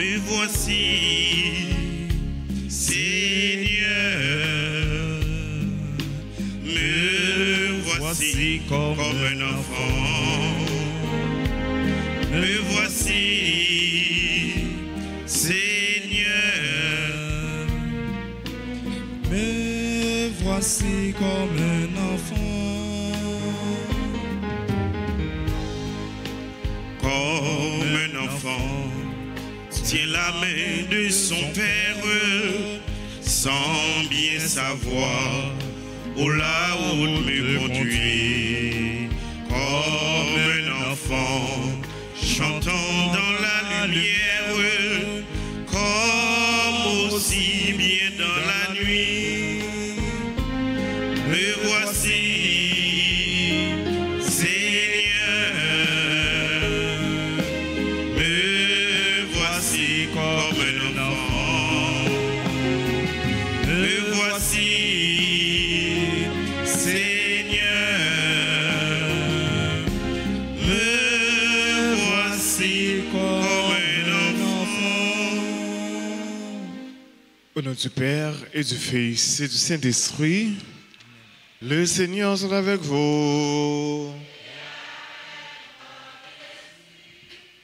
me voici, Seigneur, me voici comme un enfant, me voici, Seigneur, me voici comme un enfant, comme un enfant, tient la main de son père, sans bien savoir où la route me conduit, comme un enfant, chantant dans la lumière, comme aussi bien dans la nuit. Me voici, Seigneur, me voici comme un enfant, me voici, Seigneur, me voici comme un enfant. Au nom du Père et du Fils et du Saint-Esprit, le Seigneur soit avec vous.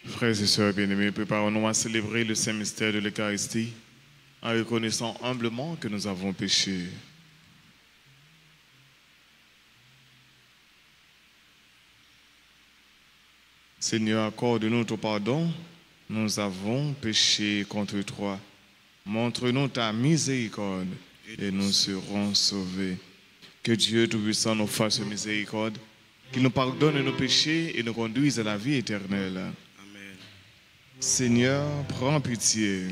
Frères et sœurs bien-aimés, préparons-nous à célébrer le Saint Mystère de l'Eucharistie en reconnaissant humblement que nous avons péché. Seigneur, accorde-nous ton pardon, nous avons péché contre toi. Montre-nous ta miséricorde et nous serons sauvés. Que Dieu Tout-Puissant nous fasse miséricorde, qu'il nous pardonne nos péchés et nous conduise à la vie éternelle. Amen. Seigneur, prends pitié.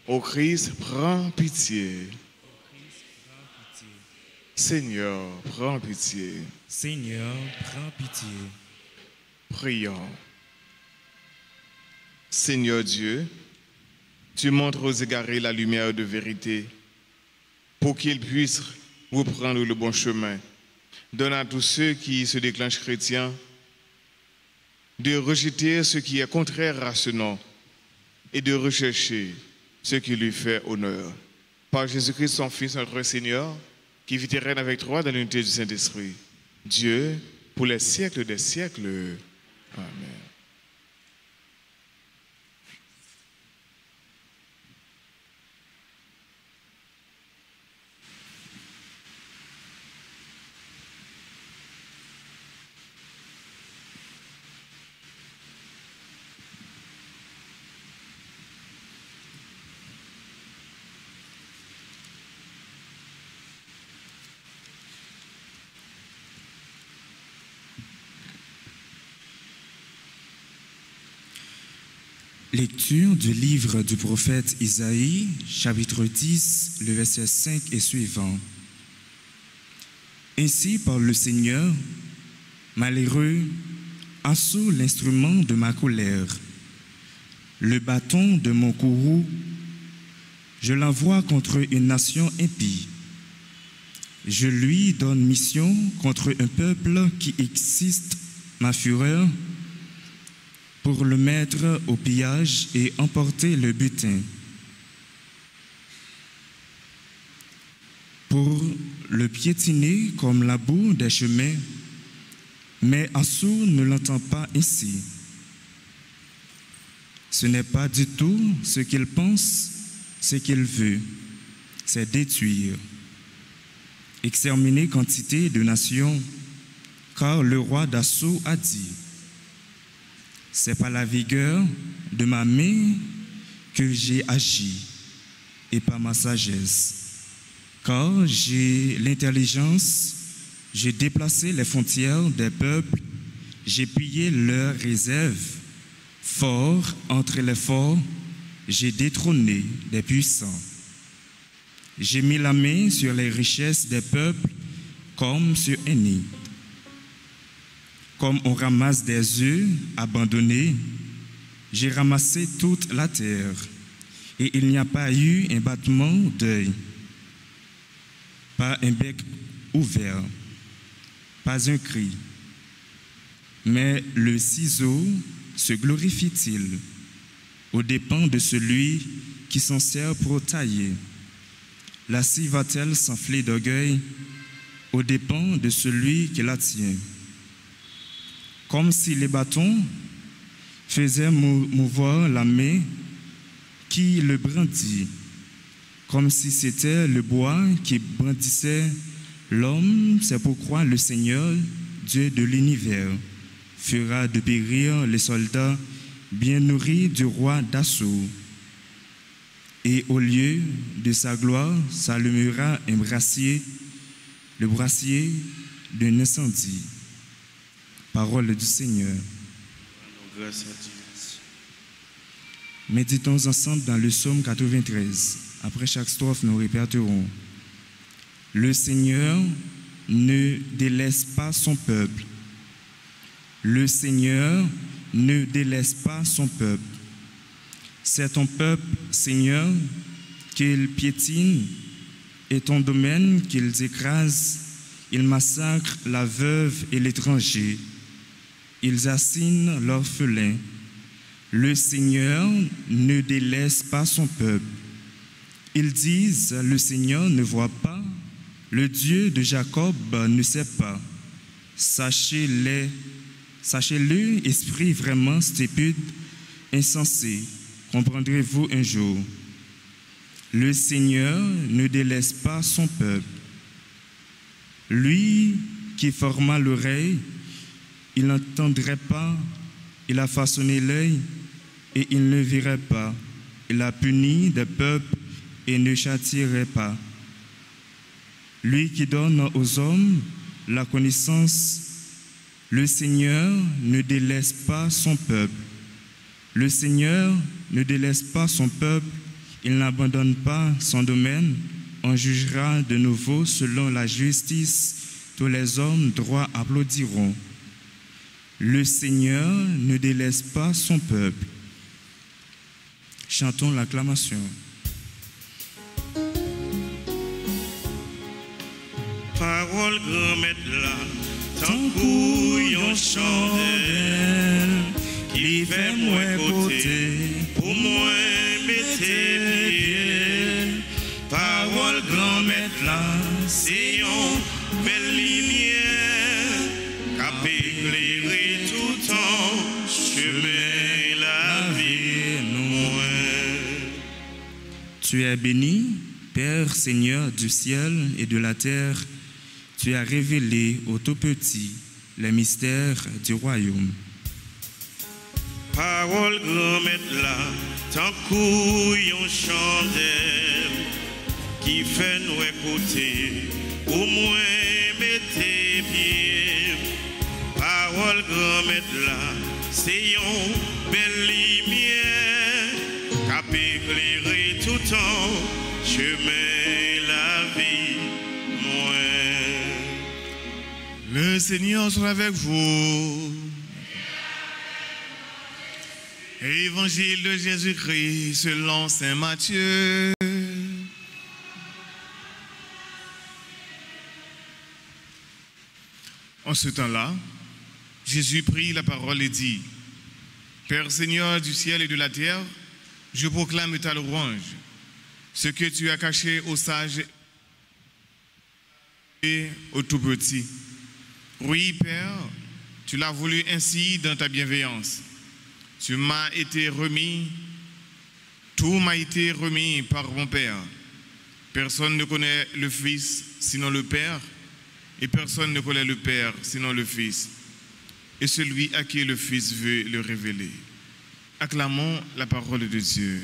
Ô Christ, prends pitié. Seigneur, prends pitié. Seigneur, prends pitié. Prions. Seigneur Dieu, tu montres aux égarés la lumière de vérité pour qu'ils puissent reprendre le bon chemin. Donne à tous ceux qui se déclenchent chrétiens de rejeter ce qui est contraire à ce nom et de rechercher ce qui lui fait honneur. Par Jésus-Christ, son Fils, notre Seigneur, qui vit et règne avec toi dans l'unité du Saint-Esprit, Dieu, pour les siècles des siècles. Amen. Lecture du livre du prophète Isaïe, chapitre 10, le verset 5 et suivant. Ainsi parle le Seigneur, malheureux, assaut l'instrument de ma colère, le bâton de mon courroux, je l'envoie contre une nation impie. Je lui donne mission contre un peuple qui excite ma fureur, pour le mettre au pillage et emporter le butin, pour le piétiner comme la boue des chemins, mais Assur ne l'entend pas ainsi. Ce n'est pas du tout ce qu'il pense, ce qu'il veut, c'est détruire, exterminer quantité de nations, car le roi d'Assur a dit: c'est par la vigueur de ma main que j'ai agi et par ma sagesse. Car j'ai l'intelligence, j'ai déplacé les frontières des peuples, j'ai pillé leurs réserves. Fort entre les forts, j'ai détrôné des puissants. J'ai mis la main sur les richesses des peuples comme sur un nid. Comme on ramasse des œufs abandonnés, j'ai ramassé toute la terre, et il n'y a pas eu un battement d'œil, pas un bec ouvert, pas un cri. Mais le ciseau se glorifie-t-il aux dépens de celui qui s'en sert pour tailler? La scie va-t-elle s'enfler d'orgueil aux dépens de celui qui la tient? Comme si les bâtons faisaient mouvoir la main qui le brandit, comme si c'était le bois qui brandissait l'homme. C'est pourquoi le Seigneur, Dieu de l'univers, fera de périr les soldats bien nourris du roi d'Assur. Et au lieu de sa gloire s'allumera un brassier, le brassier d'un incendie. Parole du Seigneur. Grâce à Dieu. Méditons ensemble dans le psaume 93. Après chaque strophe, nous répéterons. Le Seigneur ne délaisse pas son peuple. Le Seigneur ne délaisse pas son peuple. C'est ton peuple, Seigneur, qu'il piétine et ton domaine qu'ils écrasent. Ils massacrent la veuve et l'étranger. Ils assignent l'orphelin. Le Seigneur ne délaisse pas son peuple. Ils disent, le Seigneur ne voit pas, le Dieu de Jacob ne sait pas. Sachez-le, esprit vraiment stupide, insensé, comprendrez-vous un jour. Le Seigneur ne délaisse pas son peuple. Lui qui forma l'oreille, il n'entendrait pas, il a façonné l'œil et il ne verrait pas. Il a puni des peuples et ne châtierait pas. Lui qui donne aux hommes la connaissance, le Seigneur ne délaisse pas son peuple. Le Seigneur ne délaisse pas son peuple, il n'abandonne pas son domaine. On jugera de nouveau selon la justice, tous les hommes droits applaudiront. Le Seigneur ne délaisse pas son peuple. Chantons l'acclamation. Parole grand maître là, tant couillon chandelle, qui fait moi côté, pour moi mettez pied. Parole grand maître là, c'est une belle lumière, qui éclairer tout temps, chemin la vie nous. Tu es béni, Père Seigneur du ciel et de la terre. Tu as révélé aux tout petits les mystères du royaume. Parole grand maître là, tant couillon chandelle, qui fait nous écouter, au moins mettez pied. Parole grand maître là, c'est une belle lumière, qui éclairer tout temps, chemin la vie. Le Seigneur soit avec vous. Évangile de Jésus-Christ selon saint Matthieu. En ce temps-là, Jésus prit la parole et dit, Père Seigneur du ciel et de la terre, je proclame ta louange. Ce que tu as caché aux sages et aux tout-petits. Oui, Père, tu l'as voulu ainsi dans ta bienveillance. Tu m'as été remis, tout m'a été remis par mon Père. Personne ne connaît le Fils sinon le Père, et personne ne connaît le Père sinon le Fils, et celui à qui le Fils veut le révéler. Acclamons la parole de Dieu.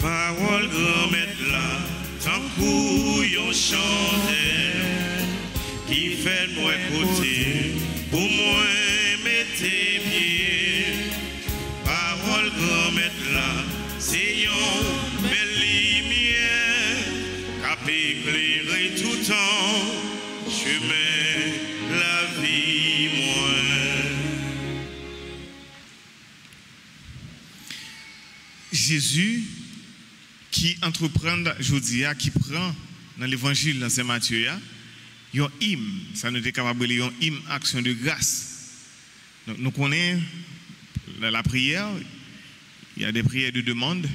Parole grand maître là, tant couillon chandelle, qui fait moi côté, pour moi mettez pied. Parole grand maître là, c'est une belle lumière, qui éclairer tout temps, chemin la vie moi. Jésus qui entreprend aujourd'hui, qui prend dans l'évangile dans Saint Matthieu, un hymne. Ça nous est capable de un hymne action de grâce. Donc nous connaissons dans la prière, il y a des prières de demande,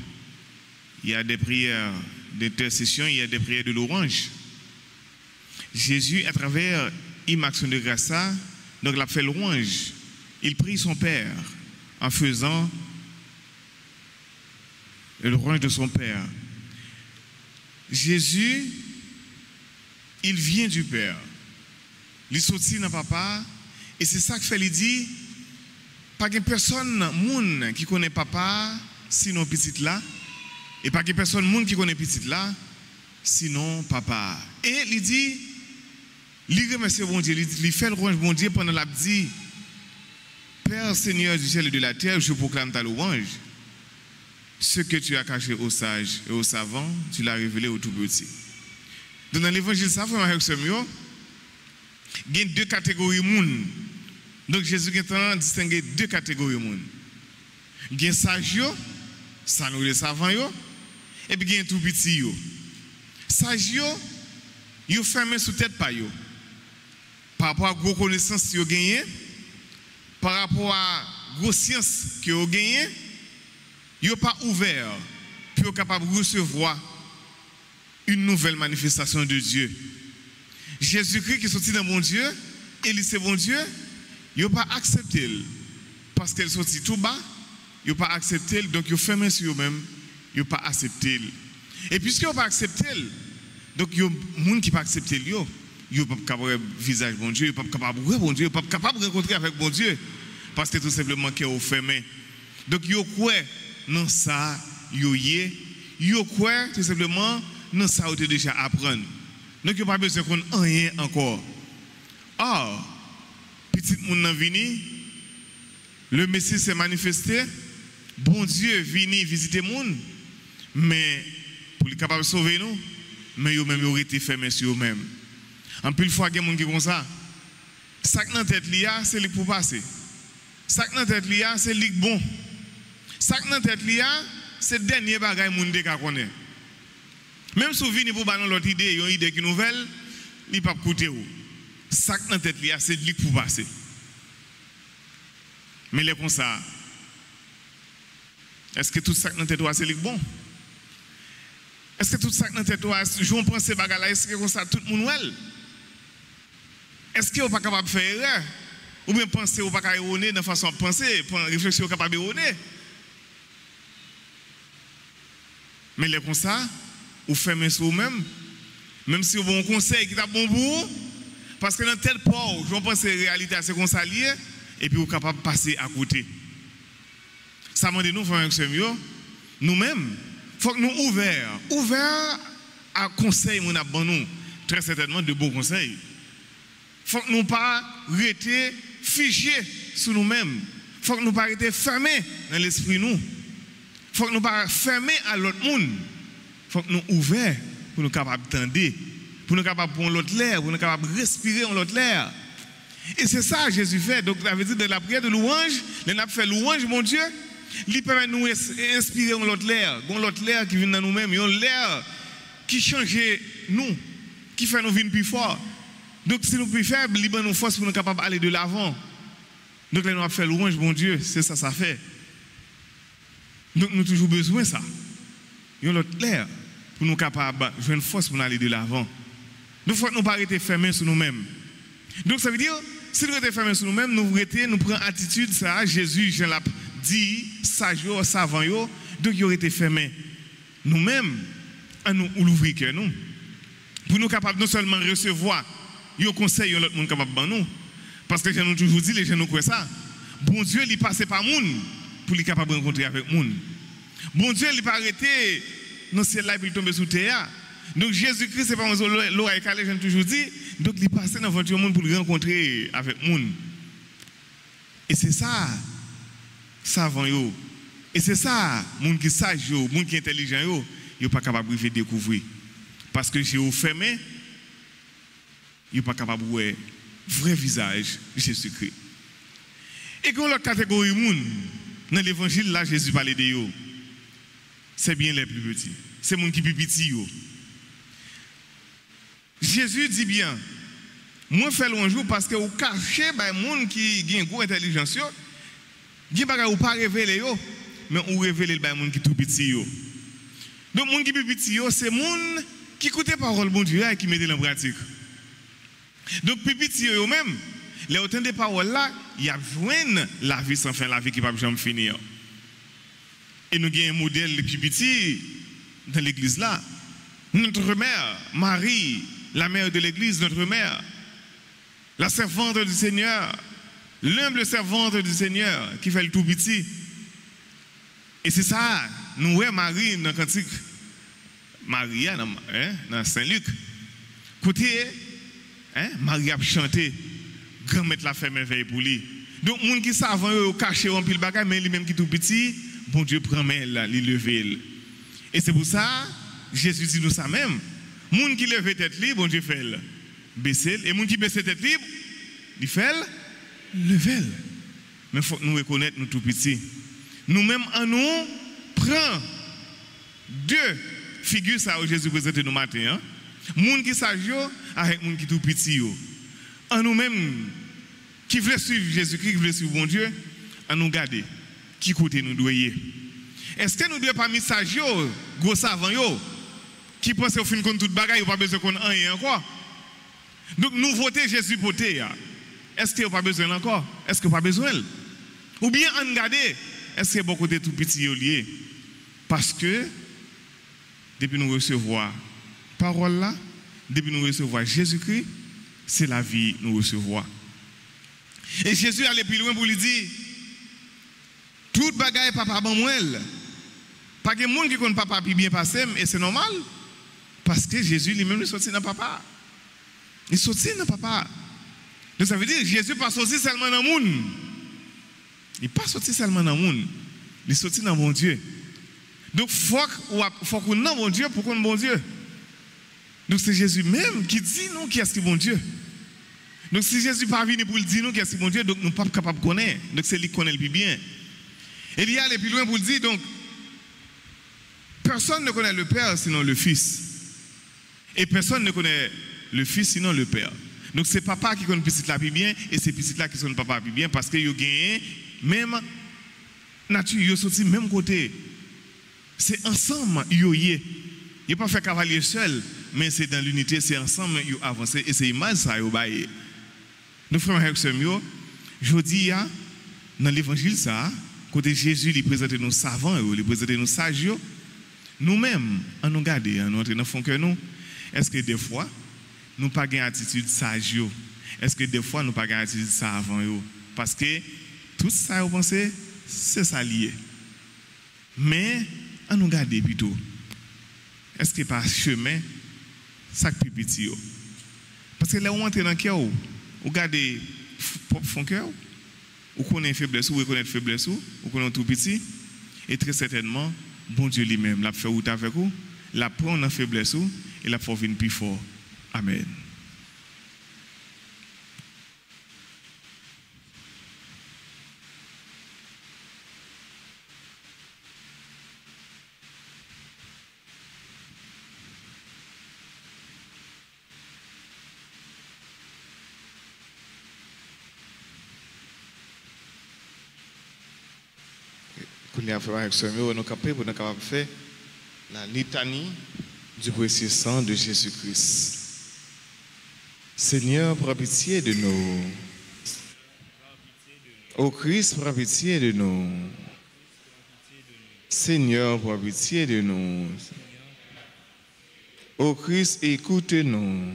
il y a des prières d'intercession, il y a des prières de louange. Jésus, à travers hymne action de grâce, donc il a fait louange. Il prie son Père en faisant le louange de son Père. Jésus, il vient du Père. Il sortit dans papa. Et c'est ça que fait, il dit, pas de personne moun qui connaît papa, sinon petit là. Et pas de personne moun qui connaît petit là, sinon papa. Et il dit, il remercie bon Dieu, il fait le louange bon Dieu pendant la dit, Père Seigneur du ciel et de la terre, je proclame ta louange. Ce que tu as caché aux sages et aux savants, tu l'as révélé aux tout petits. Donc dans l'évangile, ça, frère, il y a deux catégories de monde. Donc Jésus a distingué deux catégories de monde. Il y a les sages, ça nous les savants, et puis il y a les tout petits. Sages, ils sont fermés sous tête par eux. Par rapport à la connaissance qu'ils ont gagné, par rapport à la grosse science qu'ils ont gagné, ils ne sont pas ouverts pour être capables de recevoir une nouvelle manifestation de Dieu. Jésus-Christ qui est sorti dans mon Dieu, et il c'est bon Dieu, il n'a pas accepté. Parce qu'il est sorti tout bas, il n'a pas accepté, donc il a fermé sur eux-mêmes, il n'a pas accepté. Et puisqu'il n'a pas accepté, donc il y a des gens qui n'ont pas accepté, il n'a pas capable de visage bon Dieu, il n'est pas capable de voir bon Dieu, il n'est pas capable de rencontrer avec bon Dieu, parce que tout simplement qu'il est fermé. Donc il y a quoi dans ça, il y a quoi tout simplement dans ça, il déjà apprendre. Donc, il n'y a pas besoin qu'on ait rien encore. Or, petit monde est venu, le Messie s'est manifesté, bon Dieu est venu visiter le monde, mais pour être capable de sauver nous, mais eux-mêmes ont été fermés sur eux-mêmes. En plus, il faut qu'il y ait des gens qui font ça. Ça qui est dans la tête, c'est lui pour passer. Ça qui est dans la tête, c'est lui bon. Ça qui est dans la tête, c'est le dernier bagage que les gens connaissent. Même si vous venez pour balancer l'autre idée, une idée qui est nouvelle, il ne peut pas coûter. Ça qui est dans la tête, c'est lui pour passer. Mais les comme ça, est-ce que tout ça qui est dans la tête, c'est lui bon? Est-ce que tout ça qui est dans la tête, je pense ces bagages-là, est-ce que comme ça, tout le monde est? Est-ce que vous n'êtes pas capable de faire erreur? Ou bien penser, vous n'êtes pas capable d'erroner de façon de penser, réfléchir, vous n'êtes pas capable d'erroner? Mais les comme ça, vous fermez sur vous-même, même si vous avez un conseil qui est bon pour vous, parce que dans tel port, je pense que la réalité c'est qu'on s'allie, et puis vous êtes capable de passer à côté. Ça m'a dit nous, frères et sœurs, nous-mêmes, il faut que nous ouverts à conseils, nous, très certainement de bons conseils. Il faut que nous ne pas rester figés sur nous-mêmes. Il faut que nous ne pas rester fermés dans l'esprit nous. Il faut que nous ne pas fermés à l'autre monde. Il faut que nous ouverts pour nous capables d'entendre, pour nous capables de prendre l'autre l'air, pour nous capables de respirer en l'autre l'air. Et c'est ça que Jésus fait. Donc, ça veut dire de la prière de louange, il a fait louange, mon Dieu, il permet de nous inspirer en l'autre l'air, l'autre l'air qui vient dans nous-mêmes, l'air qui change nous, qui fait nous venir plus forts. Donc, si nous sommes plus faibles, il nous force pour nous capables d'aller de l'avant. Donc, là, nous avons fait louange, mon Dieu, c'est ça, ça fait. Donc, nous avons toujours besoin de ça. Il y a l'autre l'air pour nous capables de jouer une force pour aller de l'avant. Donc, il faut que nous ne pas rester fermés sur nous-mêmes. Donc, ça veut dire, si nous restons fermés sur nous-mêmes, nous prenons attitude, ça, Jésus, je l'ai dit, sage, savant, donc il aurait été fermé. Nous-mêmes, à nous ouvrir cœur nous. Pour nous capables non seulement recevoir, il y a un conseil, l'autre monde capable de nous. Parce que je nous toujours dit, les gens nous croient ça. Bon Dieu, il passe par monde pour être capable de rencontrer avec monde. Bon Dieu, il n'est pas arrêté dans ce ciel-là pour tomber sous terre. Donc Jésus-Christ, c'est pas l'oreille calée, j'ai toujours dit. Donc il passe dans votre monde pour le rencontrer avec monde. Et c'est ça, savant yo. Et c'est ça, monde qui sage yo, monde qui intelligent yo, yo pas capable de découvrir. Parce que j'ai fermé, yo pas capable de voir vrai visage de Jésus-Christ. Et quand l'autre catégorie monde dans l'évangile là Jésus parlait de yo. C'est bien les plus petits. C'est monde qui plus petit yo. Jésus dit bien, Moi fais un jour parce que vous cachez les gens qui ont une grosse intelligence, qui ne pas révéler yo, mais on révèle les gens qui sont tout petits. Donc les gens qui sont petits, c'est les gens qui écoutent la parole de Dieu et qui mettent en pratique. Donc les petits eux-mêmes, les autant de paroles là, il y a besoin la vie sans fin, la vie qui ne va jamais finir. Et nous avons un modèle qui est petit dans l'église là. Notre mère, Marie, la mère de l'église, notre mère, la servante du Seigneur, l'humble servante du Seigneur qui fait le tout petit. Et c'est ça, nous voyons Marie dans le cantique, Maria dans Saint-Luc. Écoutez, Marie a chanté, grand-mère la fait merveille pour lui. Donc, les gens qui savent cacher un pile bagage, mais lui-même qui est tout petit, bon Dieu prend main là, il lève. Et c'est pour ça, Jésus dit nous ça même. Les gens qui lèvent tête libre, bon Dieu fait le baisser. Et les gens qui baissent tête libre, il fait le lever. Mais il faut que nous reconnaître nous tout petits. Nous-mêmes, en nous, prenons deux figures ça où Jésus présente nous matin. Les gens qui savent avec les gens qui sont tout petits. En nous-mêmes, qui veulent suivre Jésus-Christ, qui veulent suivre bon Dieu, en nous garder. Qui côté nous doit y? Est-ce que nous devons pas mis sage gros savant yo qui pense au fin contre toute bagaille, pas besoin qu'on rien encore. Donc nous voter Jésus voter. Est-ce qu'il n'y a pas besoin encore? Est-ce qu'il n'y a pas besoin? Ou bien en garder, est-ce qu'il y a beaucoup de tout petits liés? Parce que depuis nous recevoir parole là, depuis nous recevoir Jésus-Christ, c'est la vie nous recevoir. Et Jésus allait plus loin pour lui dire toute bagaille papa ban moi. Pas que monde qui connaît papa puis bien passé et c'est normal parce que Jésus lui-même est sorti dans papa. Il est sorti dans papa. Donc ça veut dire Jésus pas sorti seulement dans le monde. Il n'est pas sorti seulement dans le monde. Il est sorti dans mon Dieu. Donc faut qu'on ait bon Dieu pour qu'on ait bon Dieu. Donc c'est Jésus même qui dit nous qui est-ce qui est bon Dieu. Donc si Jésus pas venu pour le dire nous qui est-ce qui est bon Dieu, donc nous ne sommes pas capables de connaître. Donc c'est lui qui connaît le plus bien. Et il y a aller plus loin pour le dire, donc, personne ne connaît le Père sinon le Fils. Et personne ne connaît le Fils sinon le Père. Donc c'est papa qui connaît petit là plus bien, et c'est petit là qui connaît papa plus bien, parce que vous gagnez même nature, vous sorti même côté. C'est ensemble, vous y est. Vous pas fait cavalier seul, mais c'est dans l'unité, c'est ensemble, vous avancez, et c'est image ça, vous baillez. Nous frères et sœurs, je dis, dans l'évangile, ça, côté Jésus, il présente nos savants, il présente nos sages, nous-mêmes, en nous garder, en notre enfant que nous, est-ce que des fois, nous n'avons pas une attitude sage? Est-ce que des fois, nous n'avons pas une attitude savant? Parce que tout ça, vous pensez, c'est ça lié. Mais, en nous garder plutôt, est-ce que par chemin, ça plus petit? Parce que là, on entre dans le cœur, vous gardez propre fond cœur. Ou qu'on ait faiblesse, ou reconnaître faiblesse, ou qu'on est tout petit, et très certainement, bon Dieu lui-même l'a fait route avec vous, l'a prendre en faiblesse, et l'a fait venir plus fort. Amen. Nous sommes capables de faire la litanie du précieux sang de Jésus-Christ. Seigneur, prends pitié de nous. Ô Christ, prends pitié de nous. Seigneur, prends pitié de nous. Ô Christ, écoute-nous.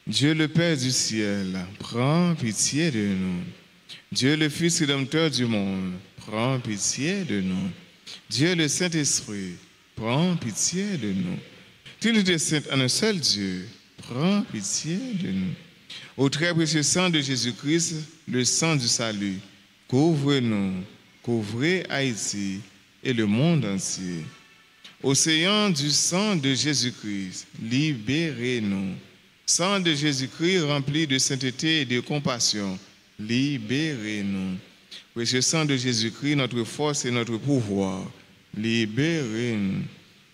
Dieu le Père du ciel, prends pitié de nous. Dieu le Fils rédempteur du monde, prends pitié de nous. Dieu le Saint-Esprit, prends pitié de nous. Trinité sainte en un seul Dieu, prends pitié de nous. Au très précieux sang de Jésus-Christ, le sang du salut, couvre-nous, couvrez Haïti et le monde entier. Océan du sang de Jésus-Christ, libérez-nous. Sang de Jésus-Christ rempli de sainteté et de compassion, libérez-nous. Précieux sang de Jésus-Christ, notre force et notre pouvoir, libérez-nous.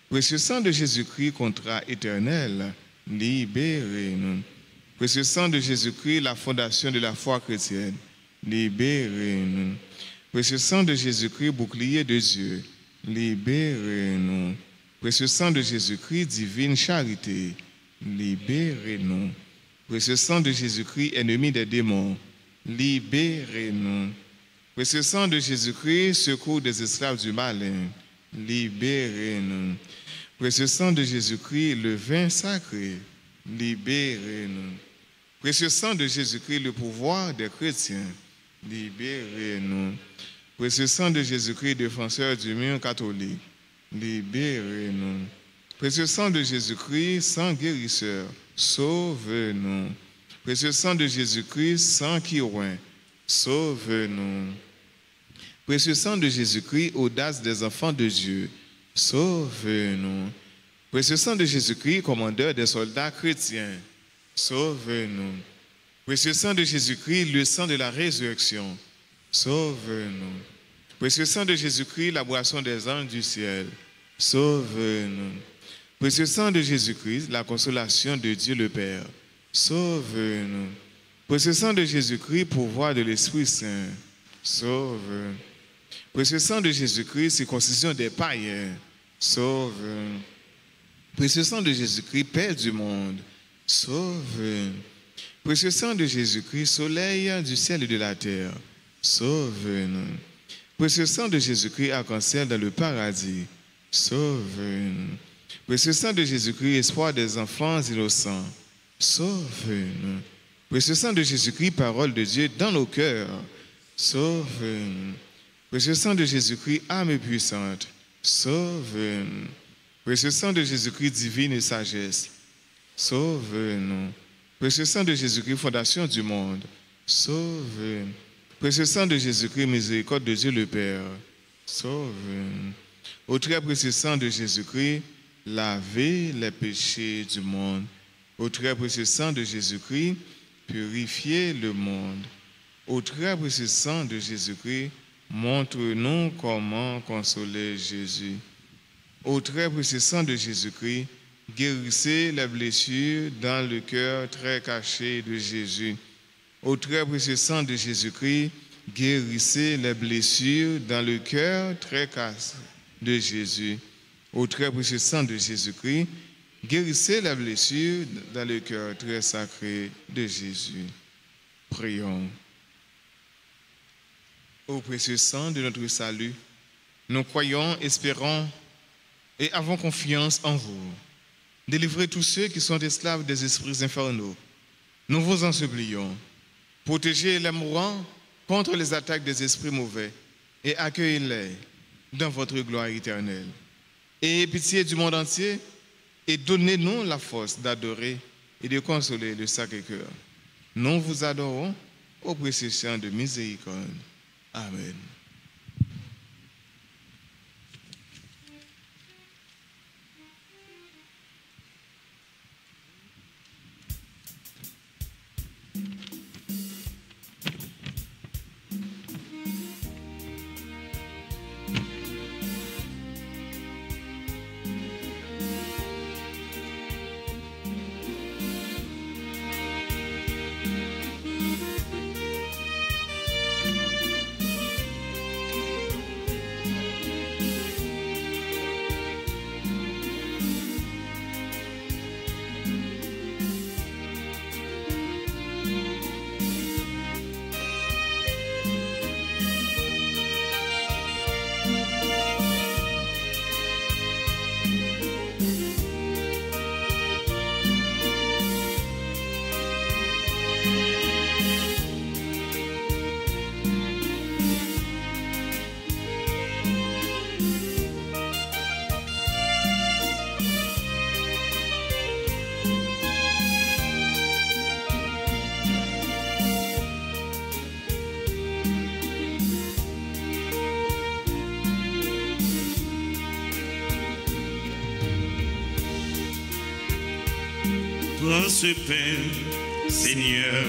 Précieux sang de Jésus-Christ, contrat éternel, libérez-nous. Précieux sang de Jésus-Christ, la fondation de la foi chrétienne, libérez-nous. Précieux sang de Jésus-Christ, bouclier de Dieu, libérez-nous. Précieux sang de Jésus-Christ, divine charité, libérez-nous. Précieux sang de Jésus-Christ, ennemi des démons, libérez-nous. Précieux sang de Jésus-Christ, secours des esclaves du malin, libérez-nous. Précieux sang de Jésus-Christ, le vin sacré, libérez-nous. Précieux sang de Jésus-Christ, le pouvoir des chrétiens, libérez-nous. Précieux sang de Jésus-Christ, défenseur du mur catholique, libérez-nous. Précieux sang de Jésus-Christ, sang guérisseur, sauve-nous. Précieux sang de Jésus-Christ, sang qui oint, sauve-nous. Précieux sang de Jésus-Christ, audace des enfants de Dieu, sauve-nous. Précieux sang de Jésus-Christ, commandeur des soldats chrétiens, sauve-nous. Précieux sang de Jésus-Christ, le sang de la résurrection, sauve-nous. Précieux sang de Jésus-Christ, la boisson des anges du ciel, sauve-nous. Précieux sang de Jésus-Christ, la consolation de Dieu le Père, sauve-nous. Précieux sang de Jésus-Christ, pouvoir de l'Esprit Saint, sauve-nous. Précieux sang de Jésus-Christ, circoncision des païens, sauve-nous. Précieux sang de Jésus-Christ, Père du monde, sauve-nous. Précieux sang de Jésus-Christ, soleil du ciel et de la terre, sauve-nous. Précieux sang de Jésus-Christ, arc-en-ciel dans le paradis, sauve-nous. Précieux sang de Jésus-Christ, espoir des enfants innocents, sauve-nous. Précieux sang de Jésus-Christ, parole de Dieu dans nos cœurs, sauve-nous. Précieux sang de Jésus-Christ, âme puissante, sauve-nous. Précieux sang de Jésus-Christ, divine et sagesse, sauve-nous. Précieux sang de Jésus-Christ, fondation du monde, sauve-nous. Précieux sang de Jésus-Christ, miséricorde de Dieu le Père, sauve-nous. Au très précieux sang de Jésus-Christ, lavez les péchés du monde. Au très précieux sang de Jésus-Christ, purifiez le monde. Au très précieux sang de Jésus-Christ, montre-nous comment consoler Jésus. Au très précieux sang de Jésus-Christ, guérissez les blessures dans le cœur très caché de Jésus. Au très précieux sang de Jésus-Christ, guérissez les blessures dans le cœur très caché de Jésus. Au très précieux sang de Jésus-Christ, guérissez les blessures dans le cœur très sacré de Jésus. Prions. Ô précieux sang de notre salut, nous croyons, espérons et avons confiance en vous. Délivrez tous ceux qui sont esclaves des esprits infernaux. Nous vous en supplions. Protégez les mourants contre les attaques des esprits mauvais et accueillez-les dans votre gloire éternelle. Ayez pitié du monde entier et donnez-nous la force d'adorer et de consoler le Sacré-Cœur. Nous vous adorons au précieux sang de miséricorde. Amen. Prends ce pain, Seigneur,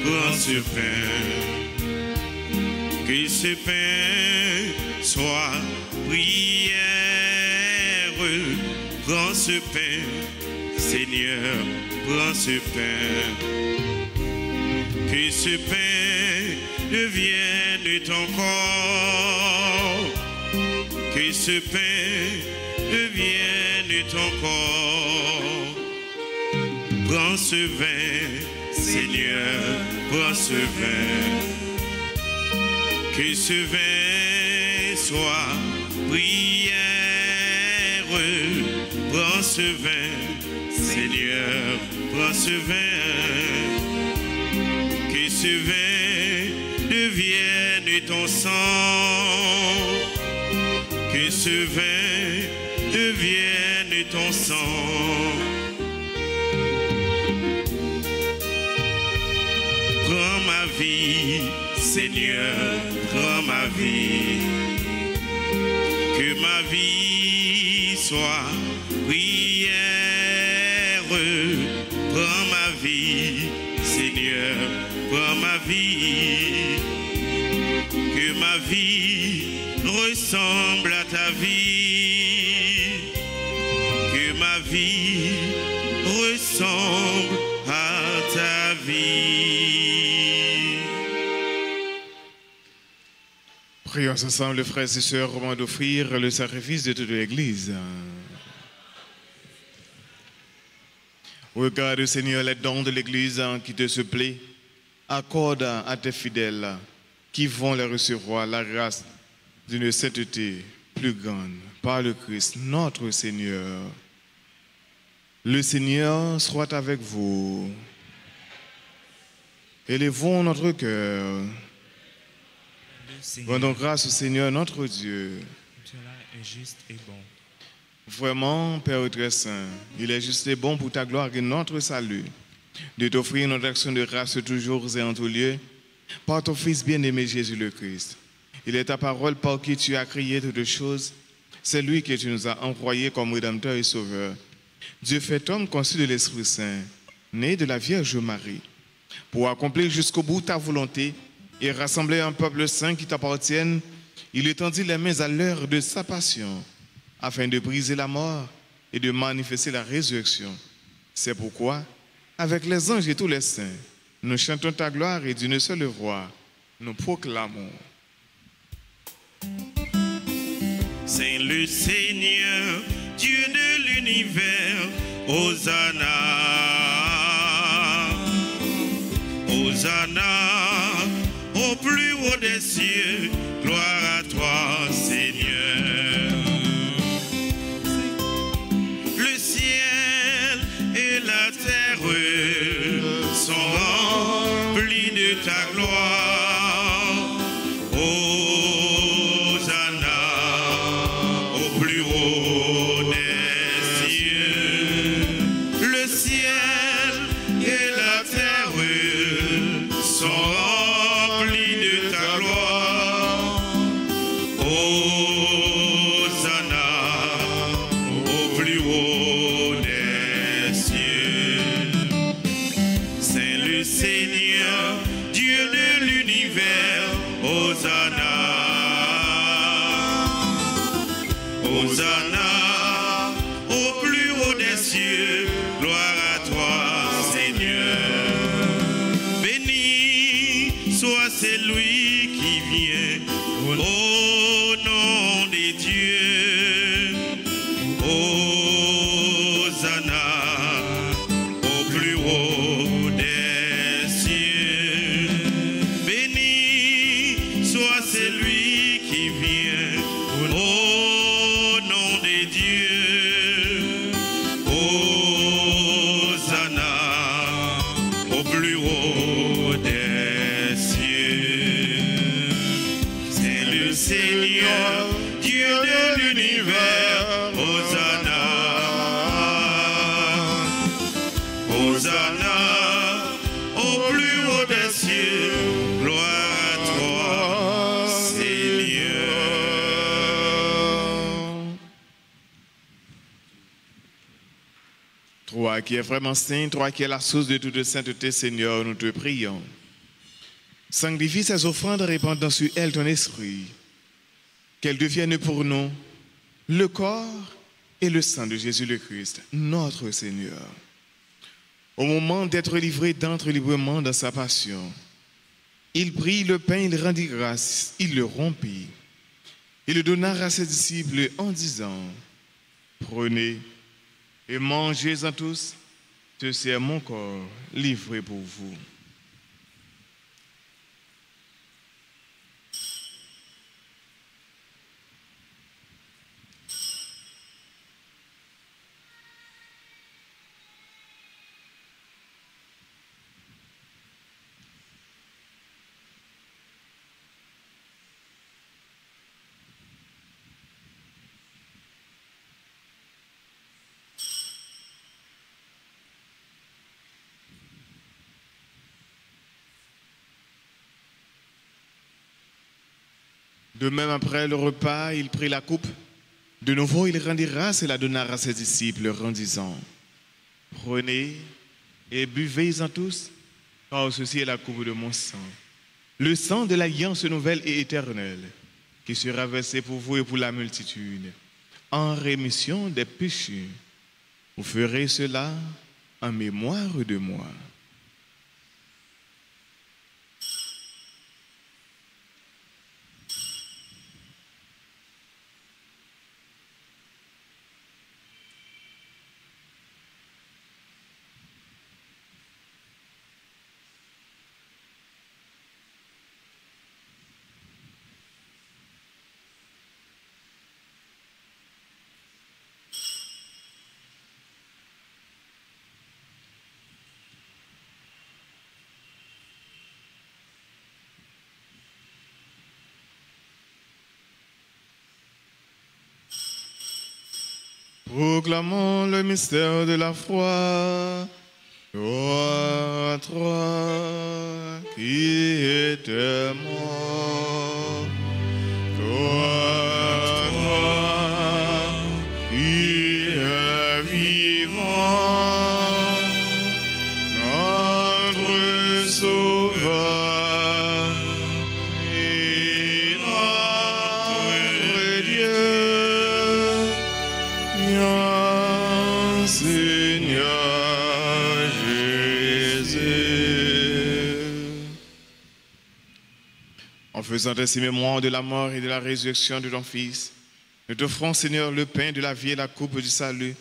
prends ce pain. Que ce pain soit prière. Prends ce pain, Seigneur, prends ce pain. Que ce pain devienne ton corps. Que ce pain devienne ton corps. Prends ce vin, Seigneur, prends ce vin. Que ce vin soit prière. Prends ce vin, Seigneur, prends ce vin. Que ce vin devienne ton sang. Que ce vin devienne ton sang. Prends ma vie, Seigneur, prends ma vie. Que ma vie soit prière. Prends ma vie, Seigneur, prends ma vie. Que ma vie ressemble à ta vie. Que ma vie ressemble à ta vie. Prions ensemble, frères et sœurs, avant d'offrir le sacrifice de toute l'Église. Regarde, Seigneur, les dons de l'Église qui te supplient. Accorde à tes fidèles qui vont les recevoir la grâce d'une sainteté plus grande par le Christ, notre Seigneur. Le Seigneur soit avec vous. Élevons notre cœur. Rendons grâce au Seigneur notre Dieu. Cela est juste et bon. Vraiment, Père très saint, il est juste et bon pour ta gloire et notre salut de t'offrir notre action de grâce toujours et en tout lieu par ton Fils bien-aimé Jésus le Christ. Il est ta parole par qui tu as créé toutes choses. C'est lui que tu nous as envoyé comme Rédempteur et Sauveur. Dieu fait homme conçu de l'Esprit Saint, né de la Vierge Marie, pour accomplir jusqu'au bout ta volonté et rassembler un peuple saint qui t'appartienne. Il étendit les mains à l'heure de sa passion, afin de briser la mort et de manifester la résurrection. C'est pourquoi, avec les anges et tous les saints, nous chantons ta gloire et d'une seule voix, nous proclamons. C'est le Seigneur, Dieu de l'univers, Hosanna. Hosanna, au plus haut des cieux, gloire à toi, Seigneur. Le ciel et la terre sont remplis de ta gloire. Hosanna, au plus haut des cieux. Le ciel et la terre sont remplis de ta gloire. Hosanna, au plus haut des cieux. C'est le Seigneur, Dieu de l'univers. Hosanna. Hosanna, au plus haut des cieux. Gloire à toi, Seigneur. Béni soit celui qui vient au nom des dieux. Hosanna, au plus haut des cieux. Béni soit celui qui vient au nom des dieux. Hosanna, au plus haut des cieux. C'est le Seigneur, Dieu de l'univers. Hosanna. Hosanna, au plus haut des cieux. Gloire à toi, Seigneur. Toi qui es vraiment saint, toi qui es la source de toute sainteté, Seigneur, nous te prions. Sanctifie ces offrandes, répandant sur elles ton esprit, qu'elles deviennent pour nous le corps et le sang de Jésus le Christ, notre Seigneur. Au moment d'être livré d'entre librement dans sa passion, il prit le pain, il rendit grâce, il le rompit. Il le donna à ses disciples en disant, « Prenez et mangez-en tous, ceci est mon corps livré pour vous. » De même, après le repas, il prit la coupe. De nouveau, il rendit grâce et la donna à ses disciples en disant, « Prenez et buvez-en tous, car ceci est la coupe de mon sang, le sang de l'alliance nouvelle et éternelle, qui sera versé pour vous et pour la multitude, en rémission des péchés. Vous ferez cela en mémoire de moi. » Proclamons le mystère de la foi. Toi, toi qui étais mort, toi, toi qui es vivant, notre Sauveur et notre Dieu. Seigneur Jésus. En faisant ainsi mémoire de la mort et de la résurrection de ton Fils, nous t'offrons, Seigneur, le pain de la vie et la coupe du salut,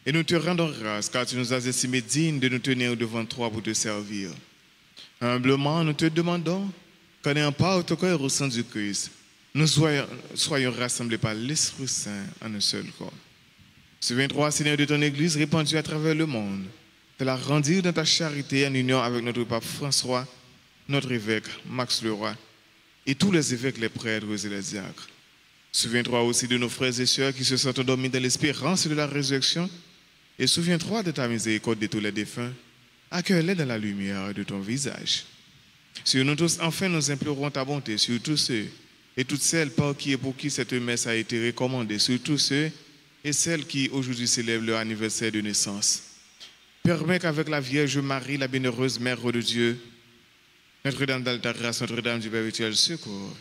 et nous te rendons grâce, car tu nous as estimés dignes de nous tenir devant toi pour te servir. Humblement, nous te demandons qu'en ayant part au cœur au sang du Christ, nous soyons rassemblés par l'Esprit Saint en un seul corps. Souviens-toi, Seigneur, de ton Église répandue à travers le monde, de la rendir dans ta charité en union avec notre pape François, notre évêque Max Leroy, et tous les évêques, les prêtres et les diacres. Souviens-toi aussi de nos frères et sœurs qui se sont endormis dans l'espérance de la résurrection, et souviens-toi de ta miséricorde de tous les défunts. Accueille-les dans la lumière de ton visage. Sur nous tous, enfin, nous implorons ta bonté, sur tous ceux et toutes celles par qui et pour qui cette messe a été recommandée, sur tous ceux et celles qui aujourd'hui célèbrent leur anniversaire de naissance. Permets qu'avec la Vierge Marie, la bienheureuse Mère de Dieu, Notre-Dame d'Alta-Grâce, Notre-Dame du Perpétuel Secours,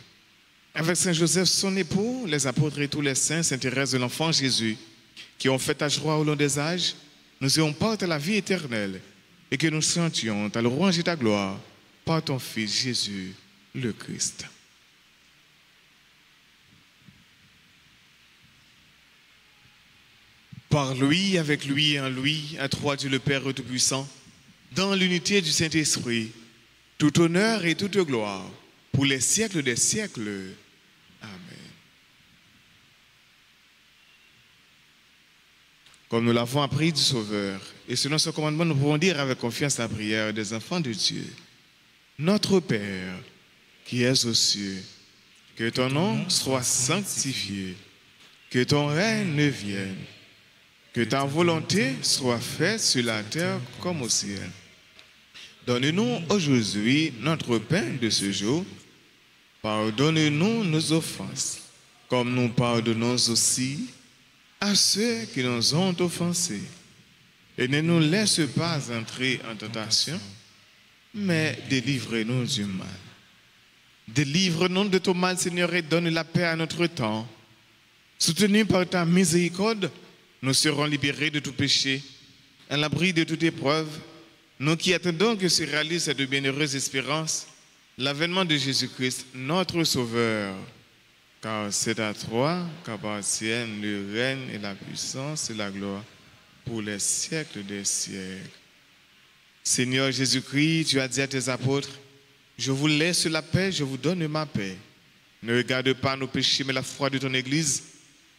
avec Saint Joseph, son époux, les apôtres et tous les saints s'intéressent de l'enfant Jésus, qui ont fait ta joie au long des âges, nous ayons part à la vie éternelle, et que nous sentions ta louange et ta gloire par ton Fils Jésus, le Christ. Par lui, avec lui et en lui, à toi Dieu le Père Tout-Puissant, dans l'unité du Saint-Esprit, tout honneur et toute gloire, pour les siècles des siècles. Amen. Comme nous l'avons appris du Sauveur, et selon ce commandement, nous pouvons dire avec confiance la prière des enfants de Dieu. Notre Père, qui es aux cieux, que ton nom soit sanctifié, que ton règne vienne, que ta volonté soit faite sur la terre comme au ciel. Donne-nous aujourd'hui notre pain de ce jour. Pardonne-nous nos offenses, comme nous pardonnons aussi à ceux qui nous ont offensés. Et ne nous laisse pas entrer en tentation, mais délivre-nous du mal. Délivre-nous de ton mal, Seigneur, et donne la paix à notre temps. Soutenu par ta miséricorde, nous serons libérés de tout péché, à l'abri de toute épreuve, nous qui attendons que se réalise cette bienheureuse espérance, l'avènement de Jésus-Christ, notre Sauveur. Car c'est à toi qu'appartiennent le règne et la puissance et la gloire pour les siècles des siècles. Seigneur Jésus-Christ, tu as dit à tes apôtres, je vous laisse la paix, je vous donne ma paix. Ne regarde pas nos péchés, mais la foi de ton Église,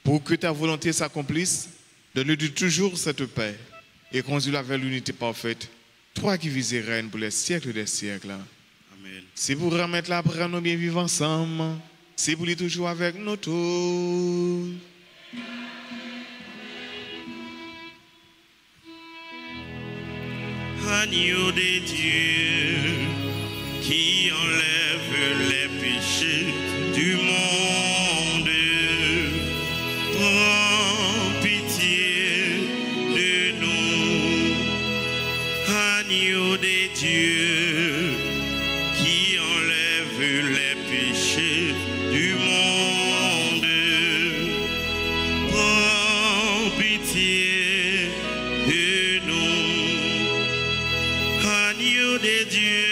pour que ta volonté s'accomplisse. Donne-lui toujours cette paix et conduis-la vers l'unité parfaite. Toi qui vis et règnes pour les siècles des siècles. Amen. C'est pour remettre la paix à nos bien vivre ensemble. C'est pour lui toujours avec nous tous. Agneau de Dieu qui enlève les péchés du monde, prends pitié de nous. Agneau de Dieu qui enlève les péchés du monde, prends pitié de nous. Agneau de Dieu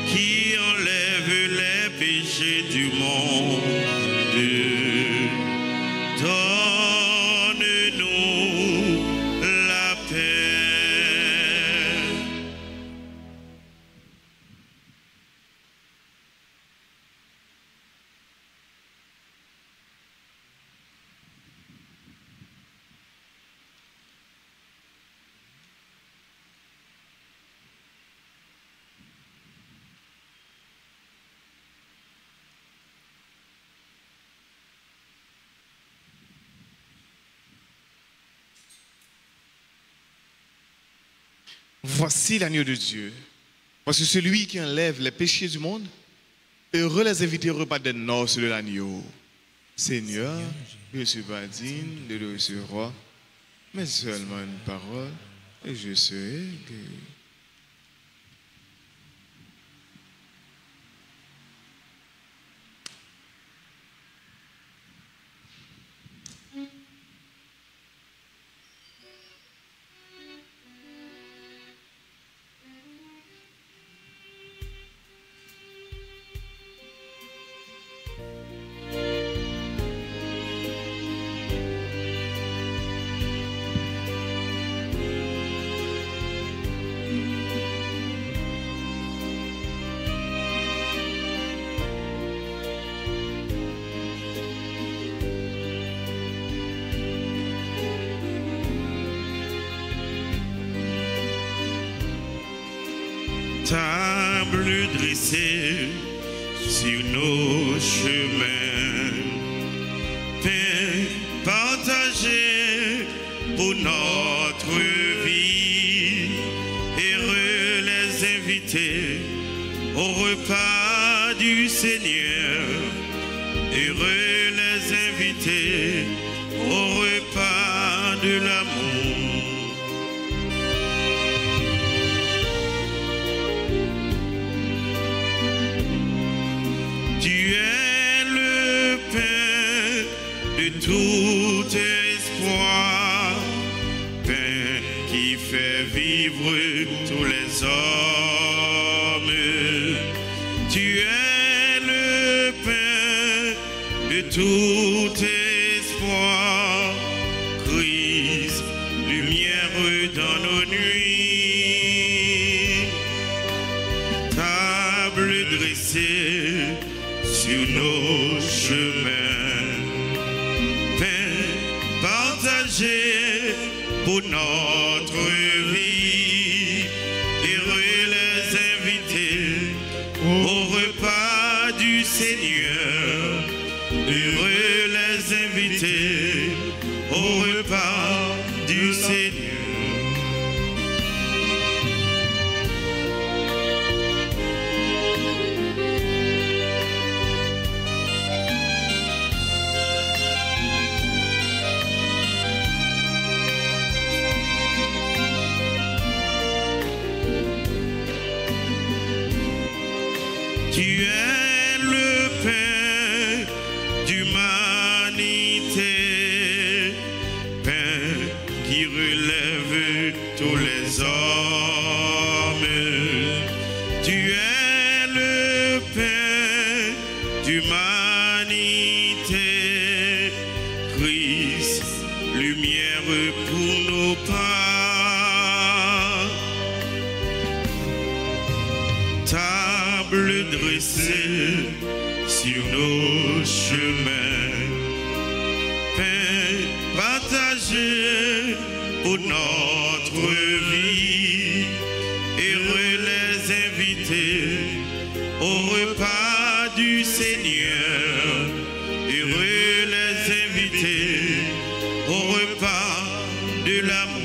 qui enlève les péchés du monde, donne-nous la paix. Voici l'agneau de Dieu. Voici celui qui enlève les péchés du monde. Heureux les invités au repas des noces de l'agneau. Seigneur, je ne suis pas digne de le recevoir, mais seulement une parole, et je serai guéri. Table dressée sur nos chemins, pain partagé pour notre vie. Heureux les invités au repas du Seigneur. Heureux les invités au repas de l'amour. Tu es le pain de tout espoir, pain qui fait vivre tous les hommes. Tu es le pain de tout espoir, Christ, lumière dans nos nuits. Table dressée sur nos chemins, pain partagé pour notre vie. Heureux les invités au repas du Seigneur. Heureux les hommes. Tu es le pain d'humanité, Christ, lumière pour nos pas. Table dressée sur nos chemins, pain partagé pour notre vie. Heureux les invités au repas du Seigneur. Heureux les invités au repas de l'amour.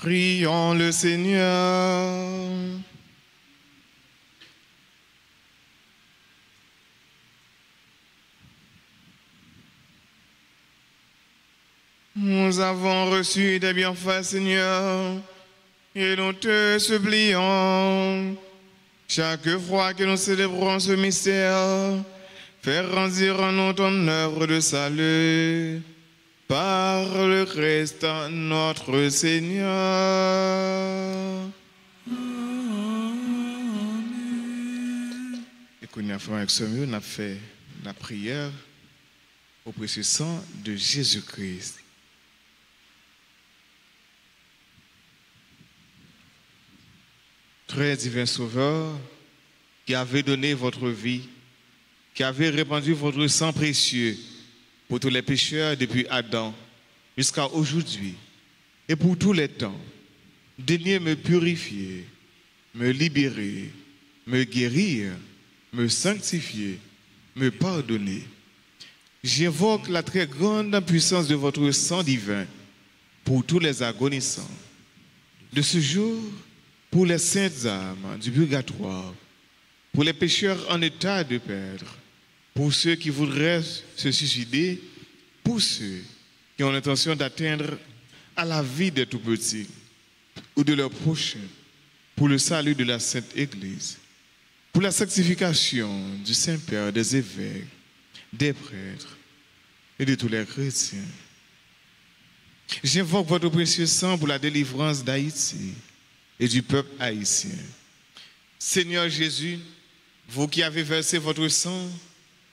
Prions le Seigneur. Nous avons reçu des bienfaits, Seigneur, et nous te supplions, chaque fois que nous célébrons ce mystère, faire grandir en nous ton œuvre de salut, par le Christ notre Seigneur. Amen. Et qu'on y a fait avec ce mieux, on a fait la prière au précieux sang de Jésus-Christ. Très divin Sauveur, qui avez donné votre vie, qui avez répandu votre sang précieux pour tous les pécheurs depuis Adam jusqu'à aujourd'hui et pour tous les temps, daignez me purifier, me libérer, me guérir, me sanctifier, me pardonner. J'invoque la très grande puissance de votre sang divin pour tous les agonisants. De ce jour, pour les saintes âmes du purgatoire, pour les pécheurs en état de perdre, pour ceux qui voudraient se suicider, pour ceux qui ont l'intention d'atteindre à la vie des tout-petits ou de leurs prochains, pour le salut de la Sainte Église, pour la sanctification du Saint-Père, des évêques, des prêtres et de tous les chrétiens. J'invoque votre précieux sang pour la délivrance d'Haïti et du peuple haïtien. Seigneur Jésus, vous qui avez versé votre sang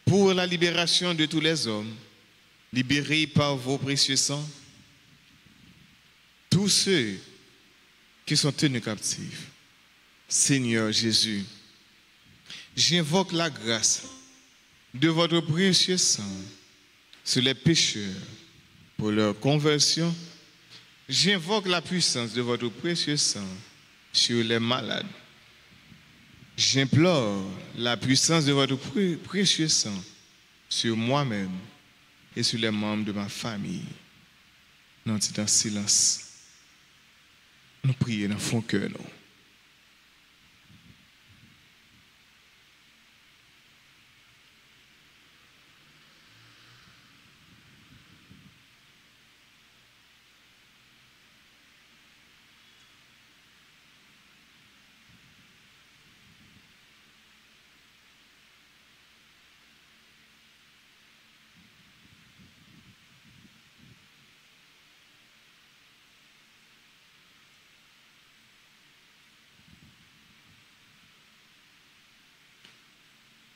pour la libération de tous les hommes, libérez par vos précieux sangs tous ceux qui sont tenus captifs. Seigneur Jésus, j'invoque la grâce de votre précieux sang sur les pécheurs pour leur conversion. J'invoque la puissance de votre précieux sang sur les malades. J'implore la puissance de votre précieux sang sur moi-même et sur les membres de ma famille. Nous sommes en silence. Nous prions dans le fond cœur.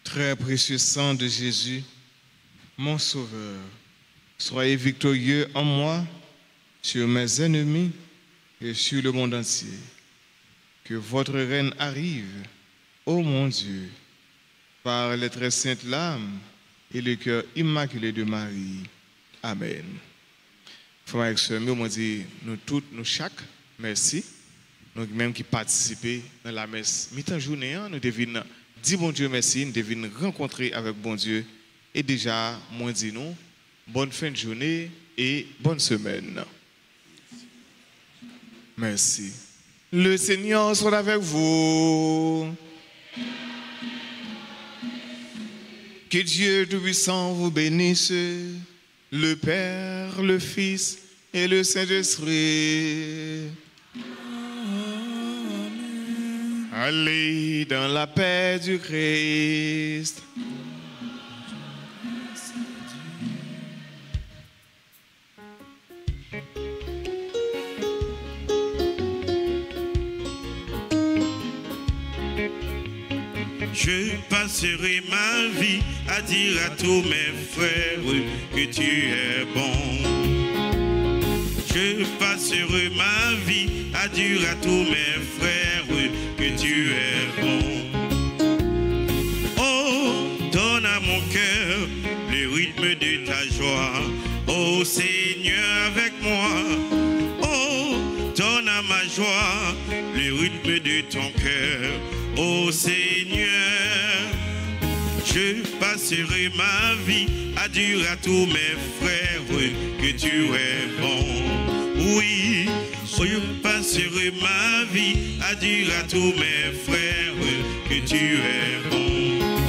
Très précieux sang de Jésus, mon Sauveur, soyez victorieux en moi, sur mes ennemis et sur le monde entier. Que votre règne arrive, ô mon Dieu, par les très saintes larmes et le cœur immaculé de Marie. Amen. Frères et sœurs, nous dit nous toutes, nous chaque, merci. Nous même qui participons dans la messe mi-temps journée, nous devons dire bon Dieu merci, nous devons rencontrer avec bon Dieu. Et déjà, moi dis nous, bonne fin de journée et bonne semaine. Merci. Le Seigneur soit avec vous. Que Dieu Tout-Puissant vous bénisse, le Père, le Fils et le Saint-Esprit. Allez dans la paix du Christ. Je passerai ma vie à dire à tous mes frères que tu es bon. Je passerai ma vie à dire à tous mes frères que tu es bon. Oh, donne à mon cœur le rythme de ta joie. Oh Seigneur avec moi. Oh, donne à ma joie le rythme de ton cœur. Oh Seigneur, je passerai ma vie à dire à tous mes frères que tu es bon. Oui, Je passerai ma vie à dire à tous mes frères que tu es bon.